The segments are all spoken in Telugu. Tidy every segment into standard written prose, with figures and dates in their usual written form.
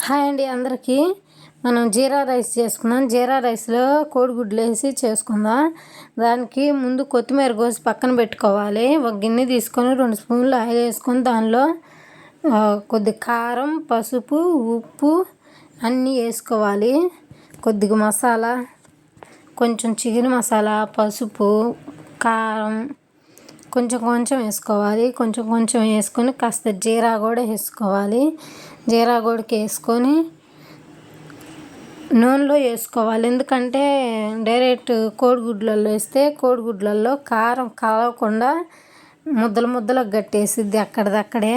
హాయ్ అండి అందరికీ. మనం జీరా రైస్ చేసుకుందాం. జీరా రైస్లో కోడిగుడ్లు వేసి చేసుకుందాం. దానికి ముందు కొత్తిమీర కోసి పక్కన పెట్టుకోవాలి. ఒక గిన్నె తీసుకొని 2 స్పూన్లు ఆయిల్ వేసుకొని దానిలో కొద్ది కారం, పసుపు, ఉప్పు అన్నీ వేసుకోవాలి. కొద్దిగా మసాలా, కొంచెం చికెన్ మసాలా, పసుపు, కారం కొంచెం కొంచెం వేసుకోవాలి. కొంచెం కొంచెం వేసుకొని కాస్త జీరా కూడా వేసుకోవాలి. జీరా కూడా వేసుకొని నూనెలో వేసుకోవాలి. ఎందుకంటే డైరెక్ట్ కోడిగుడ్లలో వేస్తే కోడిగుడ్లలో కారం కలవకుండా ముద్దలు ముద్దలకు గట్టేసిద్ది అక్కడిదక్కడే.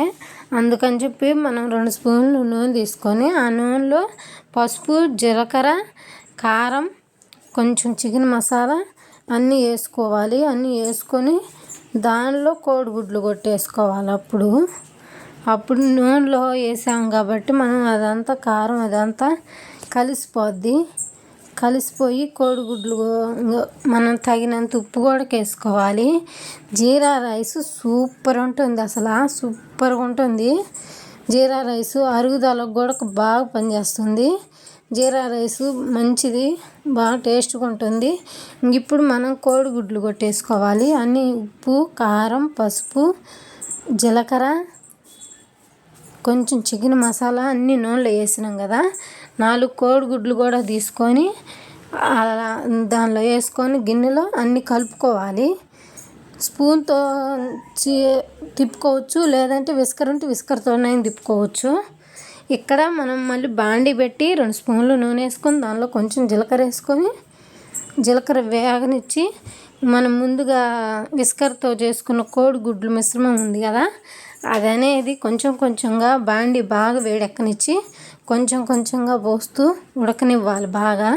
అందుకని చెప్పి మనం 2 స్పూన్లు నూనె తీసుకొని ఆ నూనెలో పసుపు, జీలకర్ర, కారం, కొంచెం చికెన్ మసాలా అన్నీ వేసుకోవాలి. అన్నీ వేసుకొని దానిలో కోడిగుడ్లు కొట్టేసుకోవాలి. అప్పుడు నూనెలో వేసాం కాబట్టి మనం అదంతా కారం అదంతా కలిసిపోయి కోడిగుడ్లు మనం తగినంత ఉప్పు కూడా వేసుకోవాలి. జీరా రైస్ సూపర్ ఉంటుంది, అసలు సూపర్గా ఉంటుంది. జీరా రైస్ అరుగుదలకు కూడా బాగా పనిచేస్తుంది. జీరా రైస్ మంచిది, బాగా టేస్ట్గా ఉంటుంది. ఇప్పుడు మనం కోడిగుడ్లు కొట్టేసుకోవాలి. అన్నీ ఉప్పు, కారం, పసుపు, జీలకర్ర, కొంచెం చికెన్ మసాలా అన్నీ నూనెలో వేసినాం కదా. 4 కోడిగుడ్లు కూడా తీసుకొని దానిలో వేసుకొని గిన్నెలో అన్నీ కలుపుకోవాలి. స్పూన్తో తిప్పుకోవచ్చు, లేదంటే విస్కర్ ఉంటే విస్కర్తోనైనా తిప్పుకోవచ్చు. ఇక్కడ మనం మళ్ళీ బాండీ పెట్టి 2 స్పూన్లు నూనె వేసుకొని దానిలో కొంచెం జీలకర్ర వేసుకొని జీలకర్ర వేగనిచ్చి మనం ముందుగా విస్కర్తో చేసుకున్న కోడిగుడ్లు మిశ్రమం ఉంది కదా, అదనేది కొంచెం కొంచెంగా బాండీ బాగా వేడెక్కనిచ్చి కొంచెం కొంచెంగా పోస్తూ ఉడకనివ్వాలి. బాగా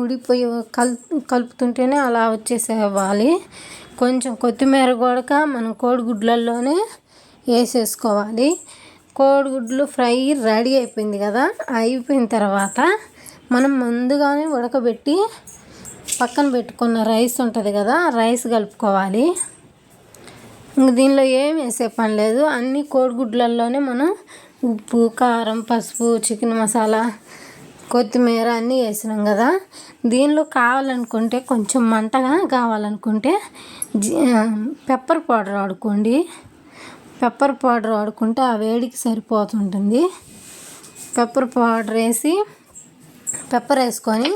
ఉడికిపోయి కలుపుతుంటేనే అలా వచ్చేసేవాలి. కొంచెం కొత్తిమీర కూడా మనం కోడిగుడ్లలోనే వేసేసుకోవాలి. కోడిగుడ్లు ఫ్రై రెడీ అయిపోయింది కదా. అయిపోయిన తర్వాత మనం ముందుగానే ఉడకబెట్టి పక్కన పెట్టుకున్న రైస్ ఉంటుంది కదా, రైస్ కలుపుకోవాలి. ఇంక దీనిలో ఏం వేసే పని లేదు. అన్నీ కోడిగుడ్లలోనే మనం ఉప్పు, కారం, పసుపు, చికెన్ మసాలా, కొత్తిమీర అన్నీ వేసినాం కదా. దీనిలో కావాలనుకుంటే కొంచెం మంటగా కావాలనుకుంటే పెప్పర్ పౌడర్ వాడుకోండి. పెప్పర్ పౌడర్ వాడుకుంటే ఆ వేడికి సరిపోతుంటుంది. పెప్పర్ పౌడర్ వేసి పెప్పర్ వేసుకొని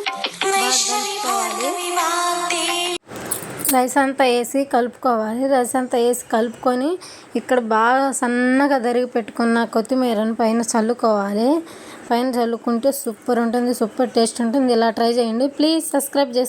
రైస్ అంతా వేసి కలుపుకొని ఇక్కడ బాగా సన్నగా తరిగి పెట్టుకున్న కొత్తిమీరను పైన చల్లుకోవాలి. పైన చల్లుకుంటే సూపర్ ఉంటుంది, సూపర్ టేస్ట్ ఉంటుంది. ఇలా ట్రై చేయండి. ప్లీజ్ సబ్స్క్రైబ్ చేసి